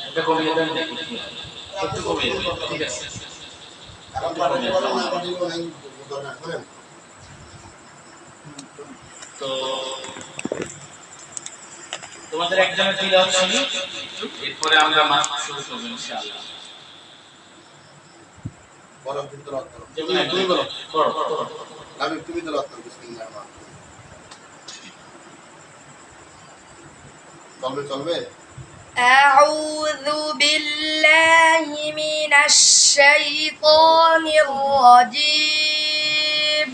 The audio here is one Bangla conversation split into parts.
এটা কমিয়ে দেন দেখি একটু কমিয়ে দেন ঠিক আছে তো তোমাদের একজনের তিলাওয়াত শুনি এরপরে আমরা মাস শুরু করব ইনশাআল্লাহ বলো তুমি তেলাওয়াত করো তুমি বলো করো আমি তুমি তেলাওয়াত করো বিসমিল্লাহির রহমানির রহিম চলবে أعوذ بالله من الشيطان الرجيم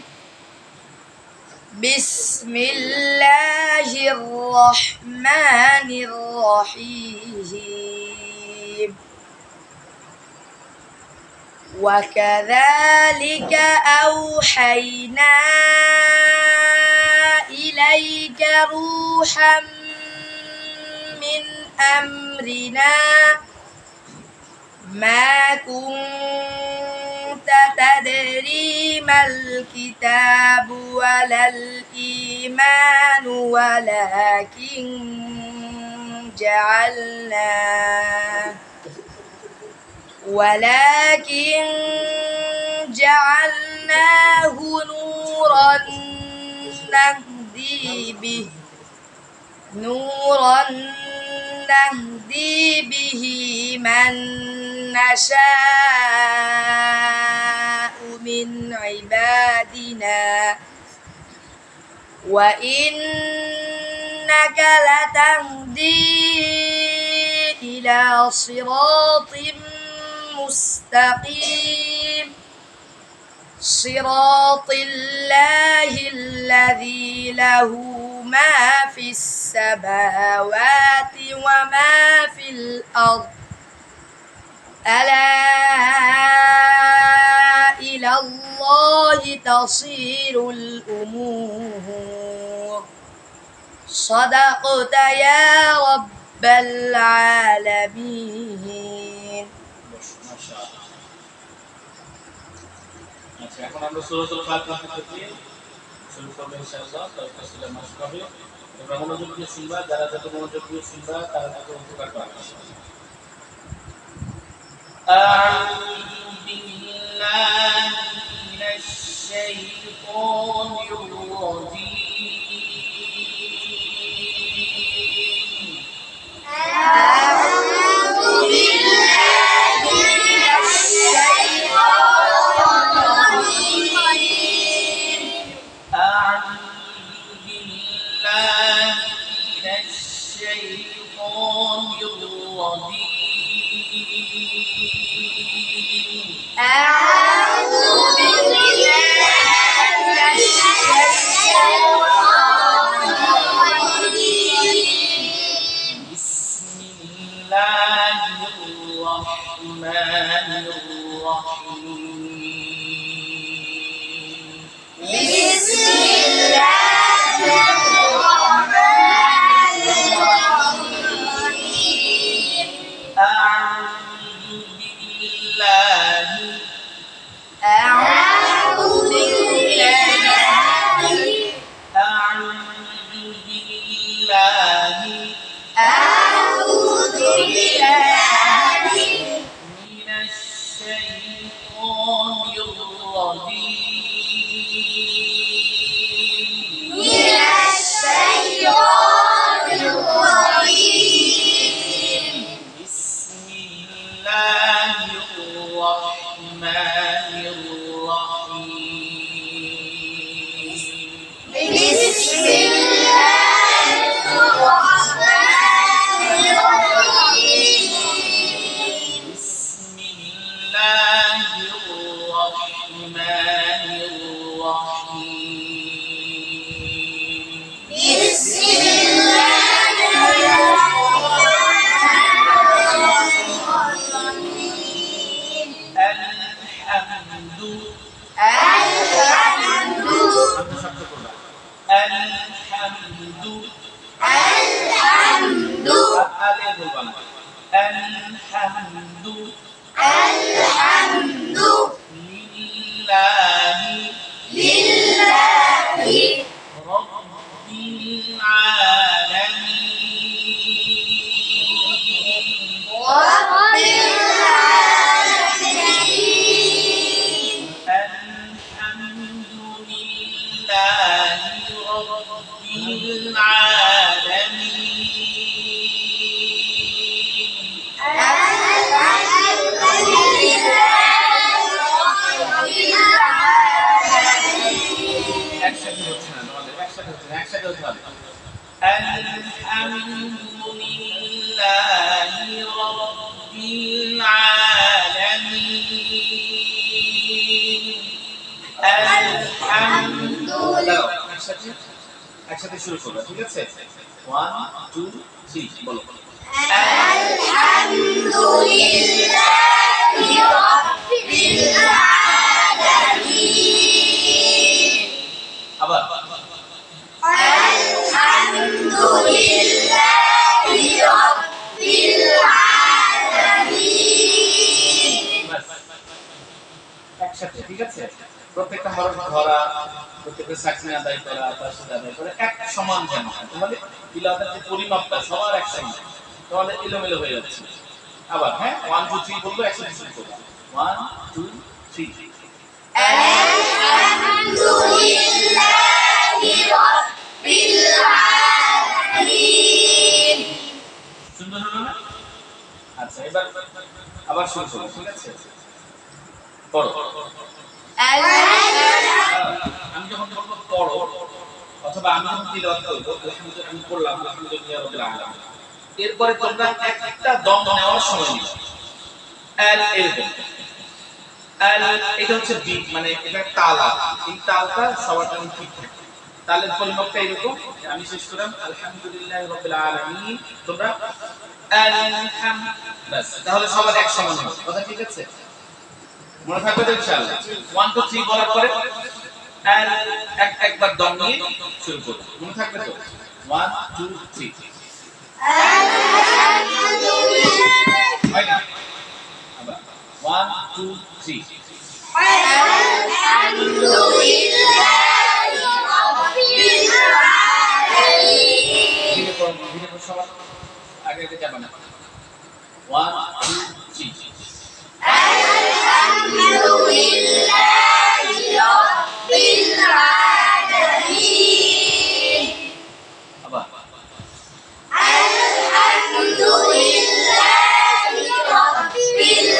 بسم الله الرحمن الرحيم وكذلك أوحينا إليك روحا من أمرنا ما كنت تدري ما الكتاب ولا الإيمان ولكن جعلناه نورا نهدي به من نشاء من عبادنا وإنك لتهدي إلى صراط مستقيم صراط الله الذي له ما في السماوات وما في الأرض ألا إلى الله تصير الأمور صدقت يا رب العالمين আচ্ছা এখন আমরা সূরাতুল ফাতিহা থেকে শুরু করব ইনশাআল্লাহ তাফসীরে মাস হবে তোমরা মনোযোগ দিয়ে শুনবা যারা যত মনোযোগ দিয়ে শুনবা তারা তত উপকার পাবে আউযু বিল্লাহি মিনাশ শাইতানির রাজীম একসাথে হচ্ছে না তোমাদের, একসাথে হচ্ছে না, একসাথে হতে হবে। আলহামদুলিল্লাহি রাব্বিল আলামিন। আলহামদুলিল্লাহ। একসাথে একসাথে শুরু করবে, ঠিক আছে? 1 2 3 বলো। আলহামদুলিল্লাহি রাব্বিল আলামিন। আবার আলহামদুলিল্লাহি রাব্বিল আলামিন। বাস, একসাথে, ঠিক আছে? প্রত্যেকটা হরফ ধরা, প্রত্যেকটা সাকসিন আদায় করা, তার সাথে আদায় করা এক সমান যেন হয়। তাহলে তিলাওয়াতের যে পরিমাপটা সবার এক সমান, তাহলে এলোমেলো হয়ে যাচ্ছে। আবার হ্যাঁ 1 2 3 বলবো, একসাথে শুরু করবো। 1 2 3। আলহামদুলিল্লাহি রাব্বিল আলামিন। সুন্দর হলো না? আচ্ছা, এবার আবার শুরু করবো, ঠিক আছে? পড়ো। আমি যখন বলবো পড়ো, অথবা আমি যখন তিলাওয়াত করবো, আলহামদুলিল্লাহ আমি পড়লাম আলহামদুলিল্লাহ রাব্বিল আলামিন, এরপরে তোমরা একটা দম নেওয়ার সময় নিবে। এরকম এটা হচ্ছে বিট, মানে এটা তাল। এই তালটা সবার জন্য ঠিক থাকে। তালের পরিমাপটা এরকম, আমি শেষ করলাম আলহামদুলিল্লাহ রাব্বিল আলামিন, তোমরা বাস, তাহলে সবার এক সমান হবে। কথা ঠিক আছে? মনে থাকবে তো ইনশাআল্লাহ। 1 2 3 বলার পরে একবার দম নিয়ে শুরু করব। মনে থাকবে তো? 1 2 3। আলহামদুলিল্লাহ হয় না? আবার 1 2 3। আলহামদুলিল্লাহি রাব্বিল আলামিন। ধীরে পড়ো, ধীরে পড়ো, সবার আগে আগে যাবে না। 1 2 3। আলহামদুলিল্লাহি রাব্বিল আলামিন। আবার আলহামদুলিল্লাহি রাব্বিল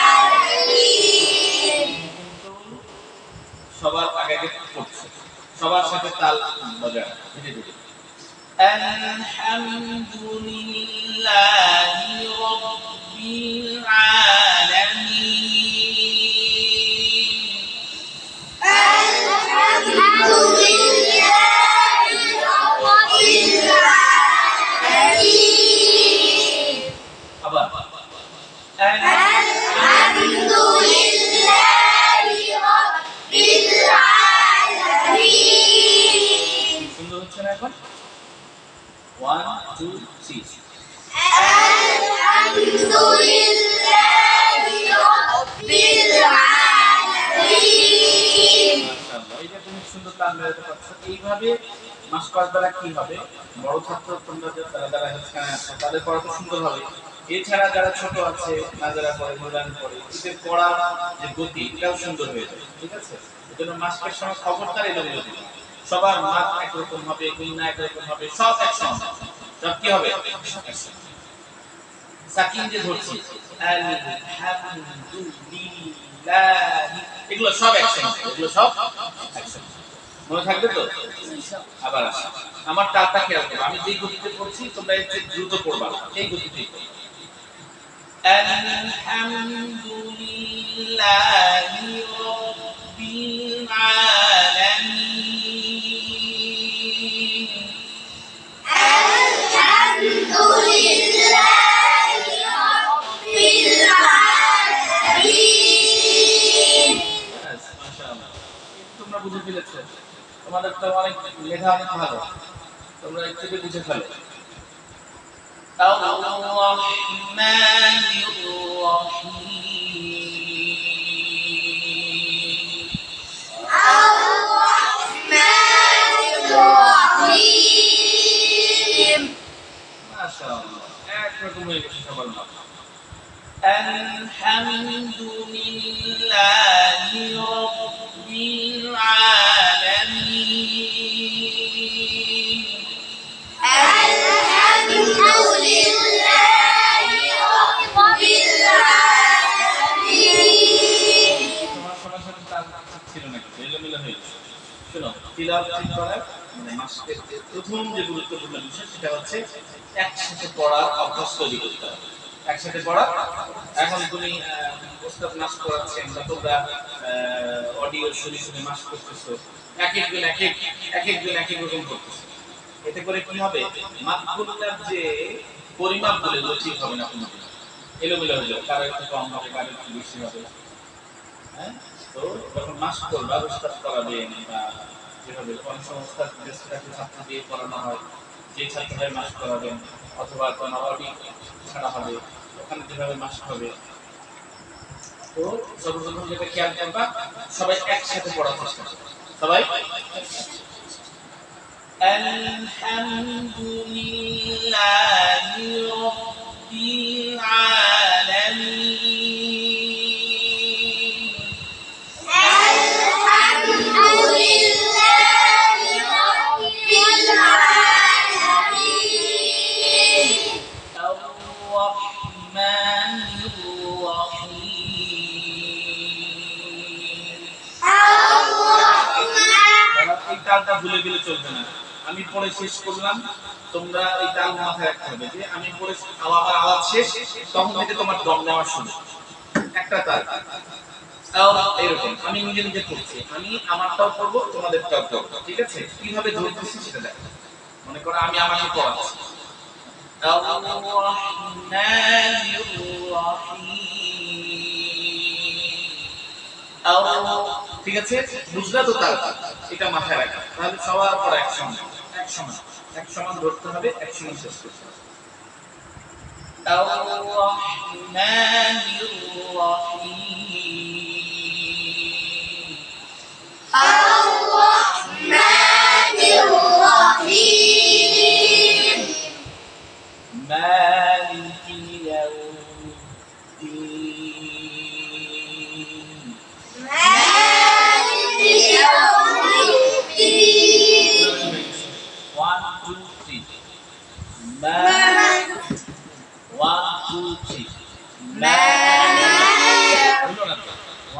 আলামিন। সবার আগে আগে পড়ছে, সবার সাথে তাল বাজায় ধীরে ধীরে। আলহামদুলিল্লাহি রাব্বিল আলামিন। আলহামদুলিল্লাহি রাব্বিল আলামিন। আবার আলহামদুলিল্লাহি রাব্বিল আলামিন। সুন্দর হচ্ছে না এখন? 1 2 3। আলহামদুলিল্লাহি রাব্বিল আলামিন। মাশাআল্লাহ, এই যে তুমি সুন্দর তাল মেলাতে পারছো। এইভাবে মাস করার দ্বারা কি হবে? বড় ছাত্র তোমরা যারা এখানে আছো তাদের পড়া তো সুন্দর হবে। এছাড়া যারা ছোট আছে, না যারা পড়ে মূল্যায়ন করে, এদের পড়ার যে গতি এটাও সুন্দর হয়ে যাবে, ঠিক আছে? এই জন্য মাস্কের সময় খবরদার এলোমেলো দিবে না। সবার মাঠ একরকম হবে, গুণনা একরকম হবে, সব একসঙ্গে সব কি হবে? সাকিন যে ধরছি আলহামদুলিল্লাহ, এগুলো সব একসঙ্গে, এগুলো সব একসঙ্গে। মনে থাকবে তো? আবার আসি, আমার তালটা খেয়াল করো। আমি যে গতিতে পড়ছি তোমরা একটু দ্রুত পড়বা, এই গতিতেই পড়ো। আলহামদুলিল্লাহি রাব্বিল আলামিন। আলহামদুলিল্লাহি রাব্বিল আলামিন। মাশাআল্লাহ, তোমরা বুঝে ফেলেছো। তোমাদের তো অনেক মেধা, অনেক ভালো, তোমরা একটু বুঝে ফেলো। আর-রহমানির রহিম। আর-রহমানির রহিম। মাশাআল্লাহ, একরকম হয়ে গেছে সবার মাথা। আলহামদুলিল্লাহি রাব্বিল আলামিন। আলহামদুলিল্লাহি রাব্বিল আলামিন। তোমার সবার সাথে তাল ছিল না, কিন্তু এলোমেলো হয়ে গেছে। শোনো, তিলাওয়াত ঠিক করার মানে মাসের প্রথম যে গুরুত্বপূর্ণ বিষয় সেটা হচ্ছে একসাথে পড়ার অভ্যাস তৈরি করতে হবে। একসাথে পড়া। এখন তুমি ওস্তাদ মাস করাচ্ছেন বা তোমরা অডিও শুনে শুনে মাস করতেছো, এক একজন এক এক রকম করতেছো। এতে করে কি হবে, মাতগুলোর যে পরিমাপ বলে ঠিক হবে না, কোনো এলোমেলো হয়ে যাবে, কারো একটু কম হবে, কারো একটু বেশি হবে। হ্যাঁ, তো যখন মাস করবা ওস্তাদ করাবেন বা যেভাবে অনেক সংস্থা ছাত্র দিয়ে পড়ানো হয়, যে ছাত্ররাই মাস করাবেন অথবা কোনো অডিও ছাড়া হবে ওখানে যেভাবে মাস হবে। তো সর্বপ্রথম যেটা খেয়াল করবা, সবাই একসাথে পড়ার চেষ্টা করবে। সবাই আলহামদুলিল্লাহি রাব্বিল আলামিন। আলহামদুলিল্লাহি রাব্বিল আলামিন। আর-রাহমানির রাহিম। এই তালটা ভুলে গেলে চলবে না। আমি পড়ে শেষ করলাম, তোমরা এই তাল মাথায় রাখতে হবে যে আমি পড়ে আমার আওয়াজ শেষ, তখন থেকে তোমার দম নেওয়া শুরু। একটা তাল এরকম আমি নিজে নিজে করছি, আমি আমারটাও করবো, তোমাদেরটাও করবো, ঠিক আছে? কিভাবে ধরতেছি সেটা দেখো। মনে করো আমি আমাকে পড়াচ্ছি, আর-রাহমানির রাহিম। ঠিক আছে, বুঝলা তো তাল? এটা মাথায় রাখা, তাহলে সবার পর এক সমান ধরতে হবে, এক সমান শেষ করতে হবে। আর-রাহমানির রাহিম। আর-রাহমানির রাহিম। মালিকি ইয়াউমিদ্দিন। মালিকি ইয়াউমিদ্দিন। 1 2 3 1 2 3 বলো না তো।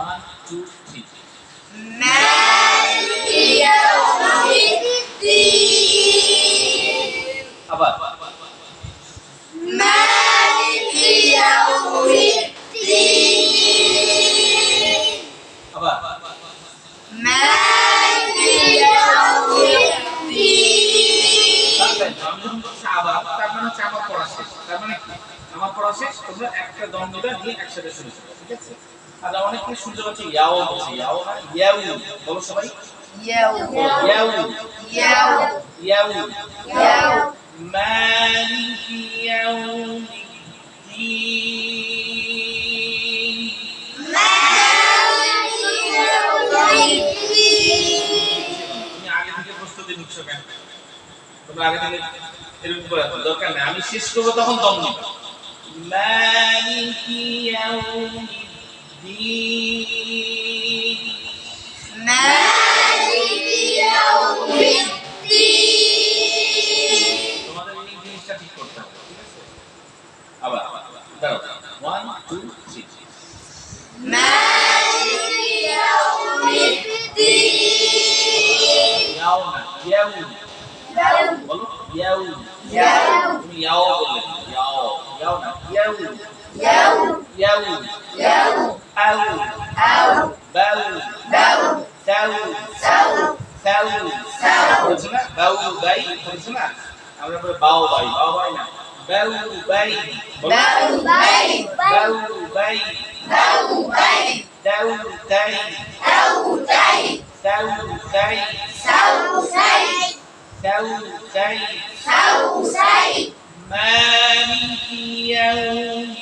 1 2 3 মালিকি ইয়াউমিদ্দিন। আবার মালিকি ইয়াউমিদ্দিন। আবার মালিকি ইয়াউমিদ্দিন। তাহলে আমি যখন বলছি আবার, তার মানে হচ্ছে আমার পড়া শেষ। তার মানে কি, আমার পড়া শেষ, তোমরা একটা দম দিবা, নিয়ে একসাথে শুরু করবে, ঠিক আছে? আর অনেকে শুনতে পাচ্ছি ইয়াও বলছে, ইয়াও না ইয়াউ, বলো সবাই ইয়াউ ইয়াউ ইয়াউ ইয়াউ। ইয়াউ। মালিকি ইয়াউমিদ্দিন। মালিকি ইয়াউমিদ্দিন। তুমি আগে থেকে প্রস্তুতি নিচ্ছ কেন? তোমরা আগে থেকে এরকম করে রাখো, দরকার নেই। আমি শেষ করবো তখন দম নিবা। মালিকি ইয়াউমিদ্দিন। মালিকি ইয়াউমিদ্দিন। তোমাদের এই জিনিসটা ঠিক করতে হবে, ঠিক আছে? আবার দাঁড়াও, 1 2 3 মালিকি ইয়াউমিদ্দিন। ইয়াও না ইয়াউ, ইয়াউ বলো ইয়াউ। ইয়াউ তুমি ইয়াও বললে, ইয়াও ইয়াও না ইয়াউ ইয়াউ ইয়াউ। ইয়াউ আউ আউ বাউ বাউ সাউ সাউ সাউ সাউ। বলছো না, বাউ বাই বলছো না, আমরা বলি বাউ বাই না, বাউ বাই বলো। বাউ বাই বাউ বাই বাউ বাই দাউ দাই দাউ দাই সাউ সাই সাউ সাই সাউ সাই। সাউ সাই। মালিকি ইয়াউমিদ্দিন।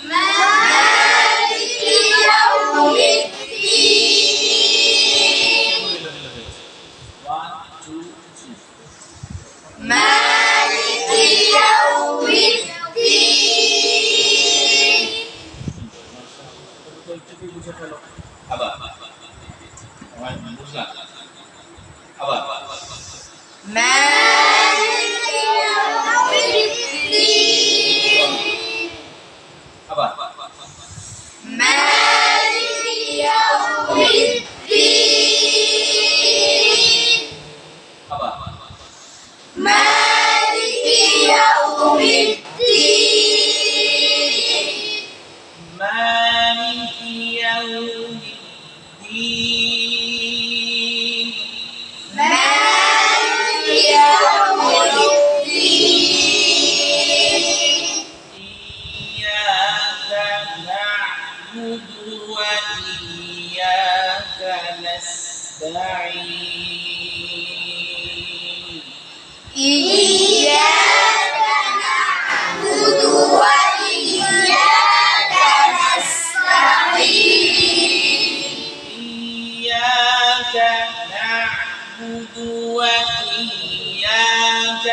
মালিকি ইয়াউমিদ্দিন। 1 2 3 মালিকি ইয়াউমিদ্দিন। ফেলো। আবার আমার বুঝলাম। আবার مالك يوم الدين আবার مالك يوم الدين আবার مالك يوم الدين مالك يوم الدين مالك يوم الدين إياك نعبد وإياك نستعين إياك نعبد وإياك نستعين إياك نعبد وإياك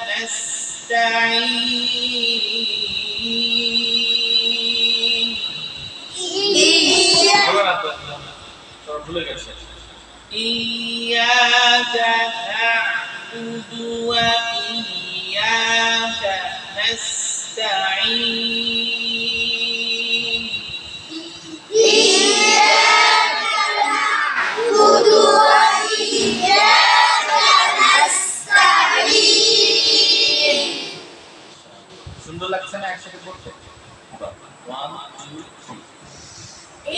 نستعين إياك বলো না তো, তোমরা ভুলে গেছো। إياك نعبد وإياك نستعين إياك نعبد وإياك نستعين সুন্দর লাগছে না একসাথে পড়তে? আবার 1 2 3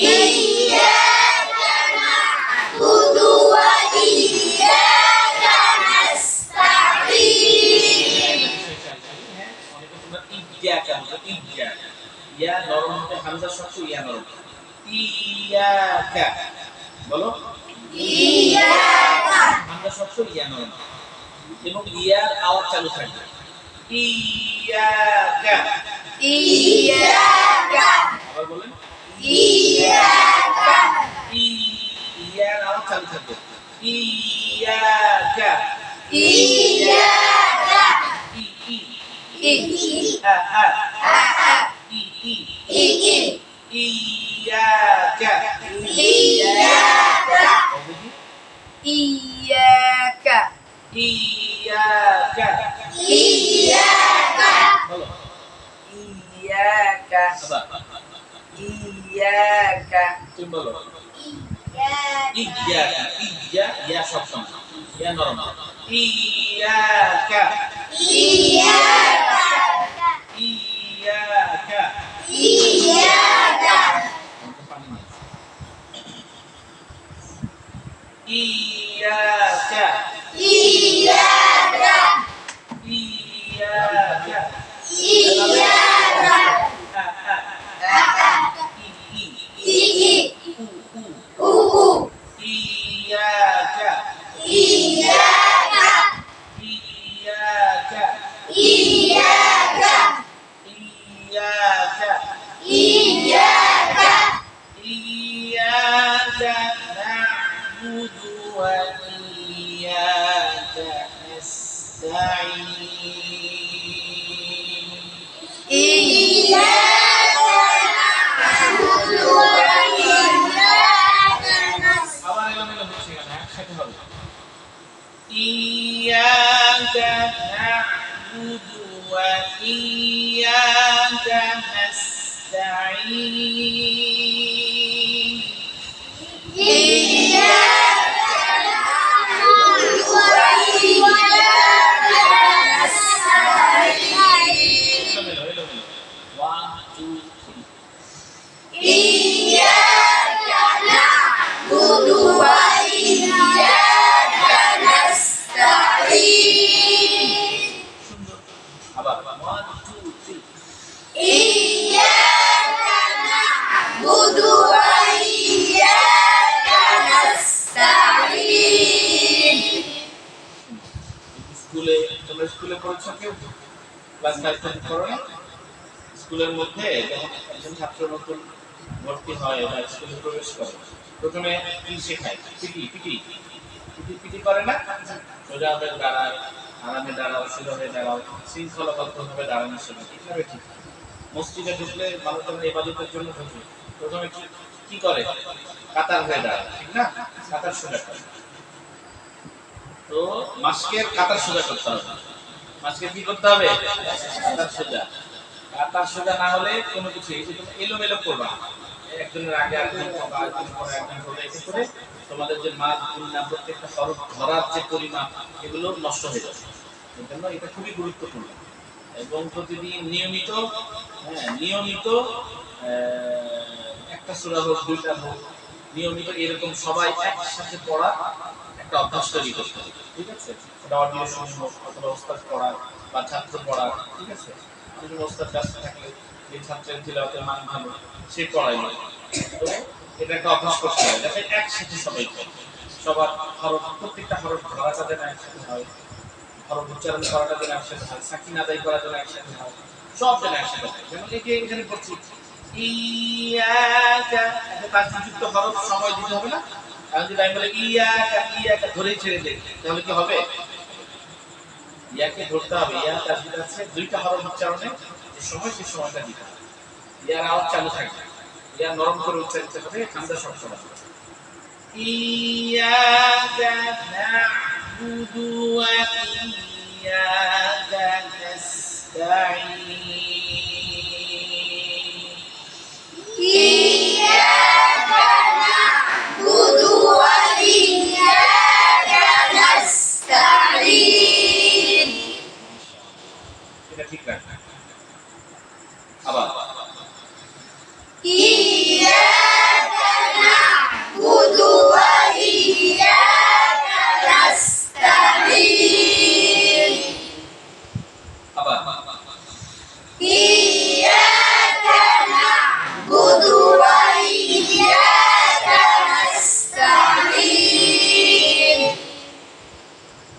إياك نعبد وإياك نستعين ইয়া নরম হতে হামজা শক্ত ইয়া নরম ইয়াকা বলো إياك হামজা শক্ত ইয়া নরম এবং ইয়ার আওয়াজ চালু থাকবে ইয়াকা إياك আবার বলেন إياك ইয়ার আওয়াজ চালু থাকবে ইয়াকা إياك ই ই إي আ আ أ ই ই إي إي ইয়াকা إياك إياك ইয়াকা إياك বলো إياك আবার إياك তুমি বলো إياك ইয়াকা ইয়া ইয়া সব সময় ইয়া নরম ইয়াকা إياك ইয়াকা إياك ইয়াকা إياك ইয়াকা إياك আ আ ই ই إي উ উ أو ইয়াকা إياك ইয়াকা إياك ইয়াকা إياك إياك نعبد وإياك نستعين إياك نعبد وإياك نستعين আবার এলোমেলো হচ্ছে কেন একসাথে হবে إياك نعبد وإياك نستعين إياك نعبد وإياك نستعين এলোমেলো এলোমেলো 1 2 3 إياك نعبد وإياك نستعين সুন্দর আবার 1 2 3 إياك نعبد وإياك نستعين স্কুলে তোমরা স্কুলে পড়ছো কেউ ক্লাস 5 থেকে পড়ো না স্কুলের মধ্যে যখন একজন ছাত্র নতুন ভর্তি হয় বা স্কুলে প্রবেশ করে প্রথমে কি শেখায় পিটি পিটি পিটি পিটি করে না সোজা হয়ে দাঁড়ায় আরামে দাঁড়াও সোজা হয়ে দাঁড়াও শৃঙ্খলাবদ্ধভাবে দাঁড়ানো শেখা কিভাবে ঠিক মসজিদে ঢুকলে মানুষজন ইবাদতের জন্য ঢুকে প্রথমে কি কি করে? কাতার হয়ে দাঁড়ায়, ঠিক না? কাতার সোজা করে। তো মাস্কের কাতার সোজা করতে হবে। মাস্কের কি করতে হবে? কাতার সোজা। কাতার সোজা না হলে কোনো কিছু এই যে তুমি এলোমেলো করবা, একজনের আগে একজন করবা, একজন পরে একজন করবে, এতে করে তোমাদের যে মাছ গুণনা প্রত্যেকটা হরফ ধরার যে পরিমাণ এগুলো নষ্ট হয়ে যাবে। এই জন্য এটা খুবই গুরুত্বপূর্ণ এবং প্রতিদিন নিয়মিত নিয়মিত একটা সূরা হোক দুইটা হোক নিয়মিত এরকম সবাই একসাথে পড়া একটা অভ্যাস তৈরি করতে হবে, ঠিক আছে? এটা অডিও শুনে হোক অথবা ওস্তাদ পড়ার বা ছাত্র পড়ার, ঠিক আছে? অনেক ওস্তাদ ব্যস্ত থাকলে এই ছাত্রের তিলাওয়াতের মান ভালো সে পড়াইলো, তো এটা একটা অভ্যাস করতে হবে যাতে একসাথে সবাই পড়ে, সবার হরফ প্রত্যেকটা হরফ ধরাটা যেন একসাথে হয়, হরফ উচ্চারণ করাটা যেন একসাথে হয়, সাকিন আদায় করা যেন একসাথে হয়, সব যেন একসাথে হয়। যেমন এই যে এখানে পড়ছি ইয়াকা, একটা তাসদিদযুক্ত হরফ সময় দিতে হবে না? আমি যদি আমি বলি ইয়াকা ইয়াকা ধরেই ছেড়ে দেই তাহলে কি হবে? ইয়াকে ধরতে হবে, ইয়া তাসদিদ আছে দুইটা হরফ উচ্চারণে যে সময় সেই সময়টা দিতে হবে, ইয়ার আওয়াজ চালু থাকবে, ইয়া নরম করে উচ্চারিত হবে, ঠান্ডা সব সময়। ইয়াকা না'বুদু ওয়া ইয়াকা নাস্তাঈন। إياك نعبد وإياك نستعين এটা ঠিক রাখবেন। আবার إياك نعبد وإياك نستعين আবার إياك نعبد وإياك نستعين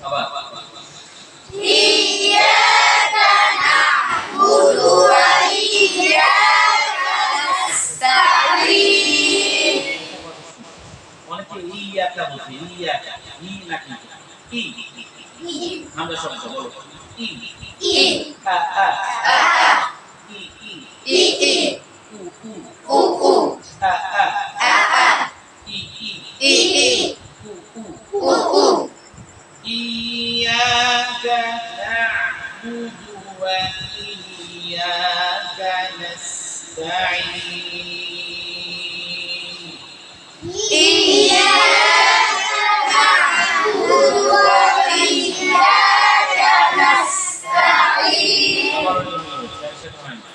আবার إياك نعبد وإياك نستعين অনেকে ইয়াকা বলছে, ইয়াকা ই নাকি ই আমরা শব্দ বলো ই إي আ আ آ ই ই إي إي উ উ أو أو আ আ آ آ ই ই إي إي উ উ أو أو ইয়াকা না'বুদু ওয়া ইয়াকা নাস্তাঈন। إياك نعبد وإياك نستعين আবারও নিয়ম রয়েছে, একসাথে হয় না।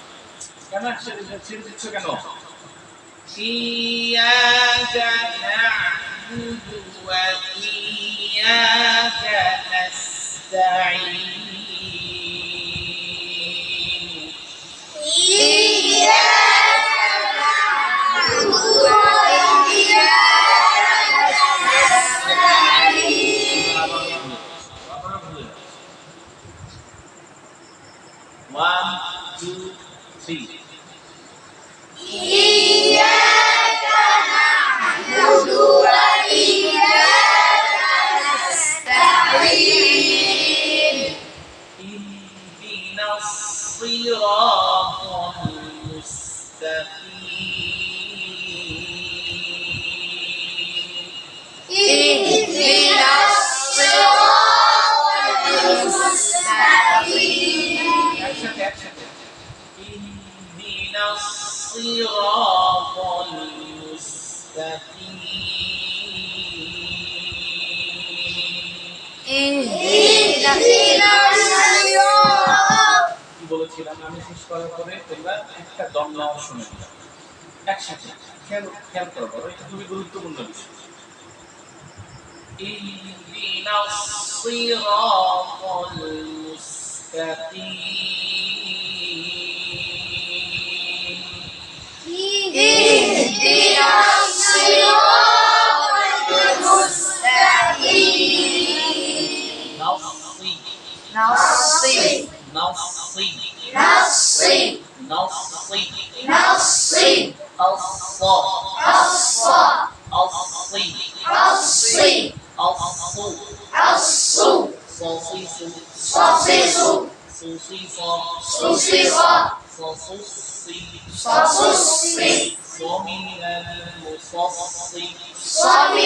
কেন একসাথে ছেড়ে দিচ্ছ কেন? ইয়াকা না'বুদু ওয়া ইয়াকা নাস্তাঈন। إياك نعبد وإياك نستعين আবারও ভুলে যাচ্ছে। 1 2 3 إياك نعبد وإياك نستعين اهدنا الصراط المستقيم. اهدنا الصراط المستقيم একসাথে একসাথে اهدنا الصراط المستقيم. اهدنا الصراط কি বলেছিলাম আমি শেষ করার পরে তোমরা একটা দম নেওয়া শুনে নিলাম একসাথে, খেয়াল খেয়াল করো, বলো এটা খুবই গুরুত্বপূর্ণ বিষয়। اهدنا الصراط المستقيم. اهدنا الصراط المستقيم نصي نصي نصي نصي نصي نصي الصا الصا الصي الصي الصو الصو صوصيص صوصيص صوصيصا صوصيصا صوصي صوصي صمم المصصي صمم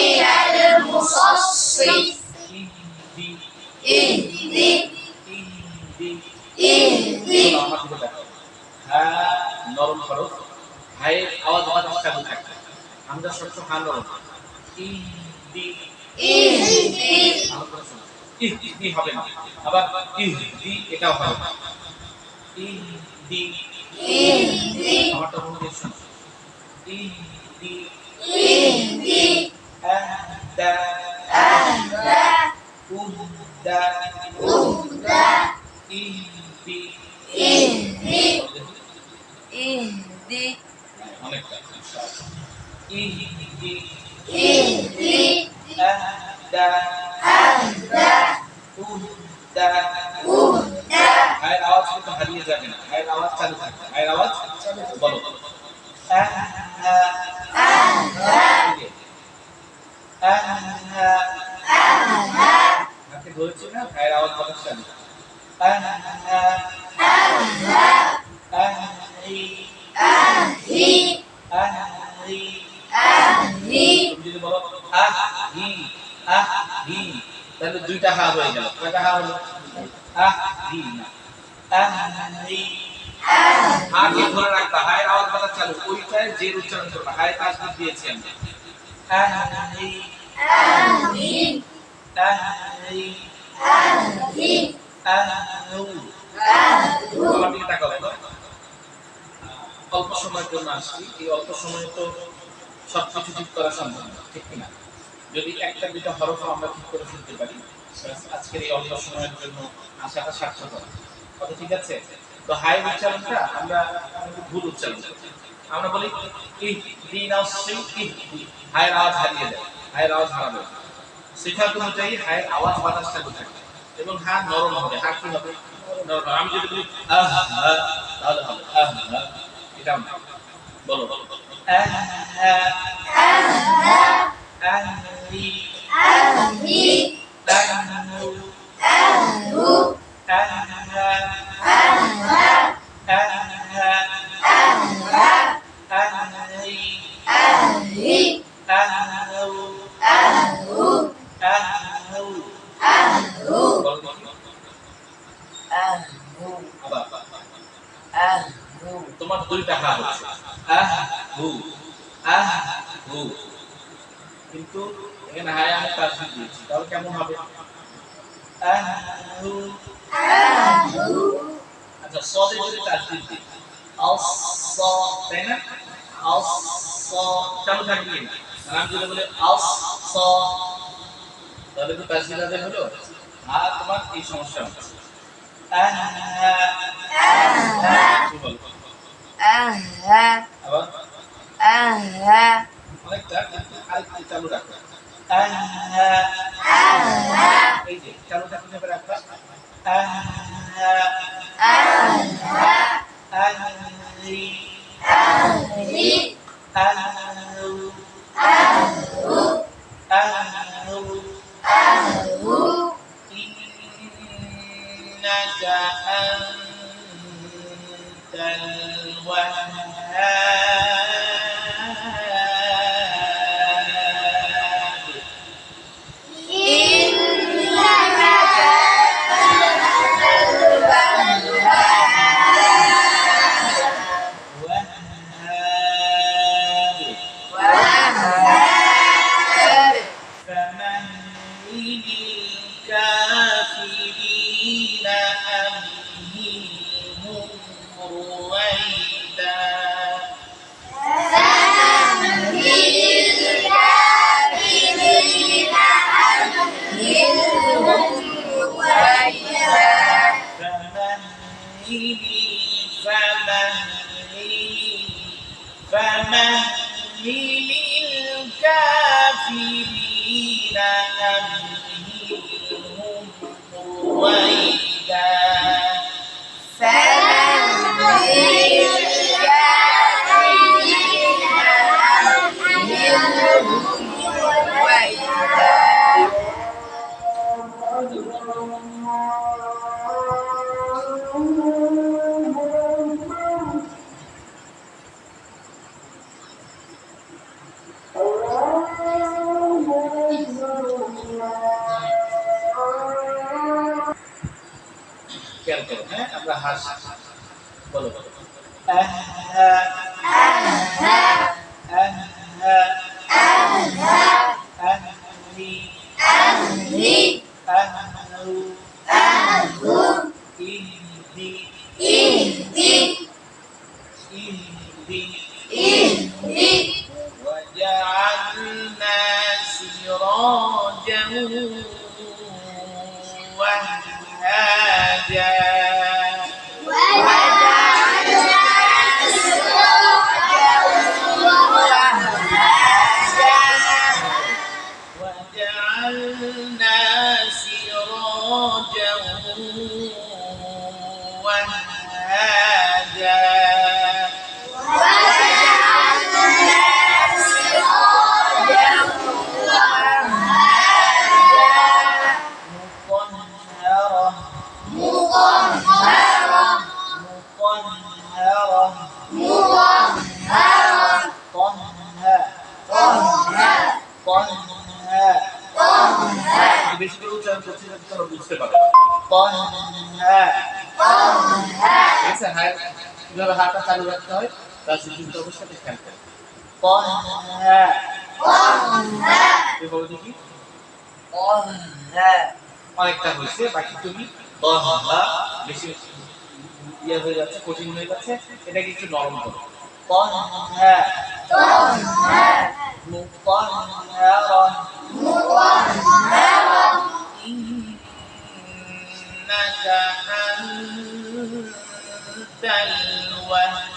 المصصي اهدي اهدي اهدي اهدي আমার দিকে দেখো হা নরম হরফ হায়ের আওয়াজ বাতাস চালু থাকে আমরা সবসময় হা নরম ইহদি اهدي ভালো করে শোনো ইহদি হবে না আবার ইহদি এটাও হবে না ইহদি اهدي আমারটা মন দিয়ে শোনো ইহদি اهدي আহদা أهدى উহদা أهدى ইহদি اهدي اهدي অনেকটা ইহদি اهدي আহদা أهدى উহদা أهدى হায়ের আওয়াজ কিন্তু হারিয়ে যাবে না হায়ের আওয়াজ চালু থাকবে হায়ের আওয়াজ বলো আহা أهدى আহা أهدى হাতে ধরেছি না হায়ের আওয়াজ বাতাস চালু আহা أهدى আহি أهدي আহি أهدي তুমি যদি বলো আহি আহি তাহলে দুইটা হা হয়ে গেল কয়টা হা হলো আহি না আহি আগে ধরে রাখবা হায়ের আওয়াজ বাতাস চালু ওইটায় যে উচ্চারণ করবা হায়ের তাসদীদ দিয়েছি আমরা আহি أهدي আহি أهدي আহু أهدو আমার দিকে তাকাও তো। অল্প সময়ের জন্য আসছি এই অল্প সময়ে তো সবকিছু ঠিক করা সম্ভব না ঠিক কিনা যদি একটা দুইটা হরফ আমরা ঠিক করে ফেলতে পারি আজকের এই অল্প সময়ের জন্য আশাটা সার্থক হবে কথা ঠিক আছে তো হাই উচ্চারণটা আমরা ভুল উচ্চারণ করি আমরা বলি হায়ের আওয়াজ হারিয়ে দেয় হায়ের আওয়াজ হারাবে সিফাত অনুযায়ী হায়ের আওয়াজ বাতাস চালু থাকে এবং হা নরম হবে হা কি হবে নরম হবে। আমি যদি বলি তাহলে হবে এটা না বলো أهدى أهدي أهدو أهدى أهدى أهدي أهدو أهدو أهدو أهدو তোমার দুইটা হা হচ্ছে আহু কিন্তু এখানে হায় আমি তাসদীদ দিয়েছি তাহলে কেমন হবে আহু أهدو আচ্ছা সদে যদি তাসদীদ দিই আস তাই না আস চালু থাকবে না আর আমি যদি বলি আস তাহলে তো তাসদীদ আদায় হলো আর তোমার এই সমস্যা হচ্ছে কি বলবো أهدى আবার أهدى অনেকটা কিন্তু আরেকটু চালু রাখো এই যে চালু থাকলে এবার রাখবা আহরি أهدي আহু أهدو আহু أهدو ইন্নাকা আনতাল ওয়াহ্হাব إنك أنت الوهاب وهاب وهاب فمهل الكافرين أمهلهم رويدا فمهل الكافرين أمهلهم رويدا فمهل الكافرين أمهلهم رويدا فمهل الكافرين أمهلهم رويدا খেয়াল করো, হ্যাঁ আমরা হাস বলো বলো أهلي أهلي أهله أهله إهدي إهدي إهدي إهدي وجعلنا سراجا وهاجا وجعلنا سراجا وهاجا وجعلنا سراجا وهاجا مطهرة مطهرة مطهرة مطهرة বেশি করে উচ্চারণ করছি যাতে তোমরা বুঝতে পারো। ঠিক আছে, হায় কিভাবে হাতটা চালু রাখতে হয় তার সিদ্ধান্ত অবস্থাতে খেয়াল করো। এভাবে দেখি অনেকটা হয়েছে, বাকি তুমি বেশি ইয়ে হয়ে যাচ্ছে, কঠিন হয়ে যাচ্ছে, এটাকে একটু নরম করো। مطهرة إنك أنت الوهاب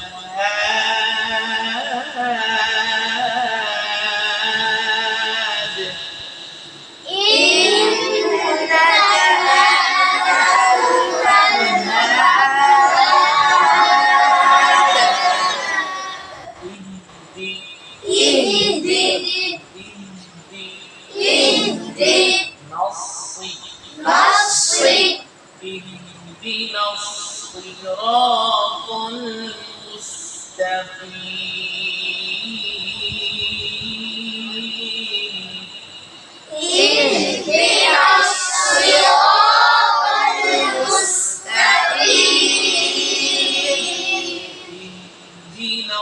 اهدي نصي اهدنا الصراط المستقيم اهدنا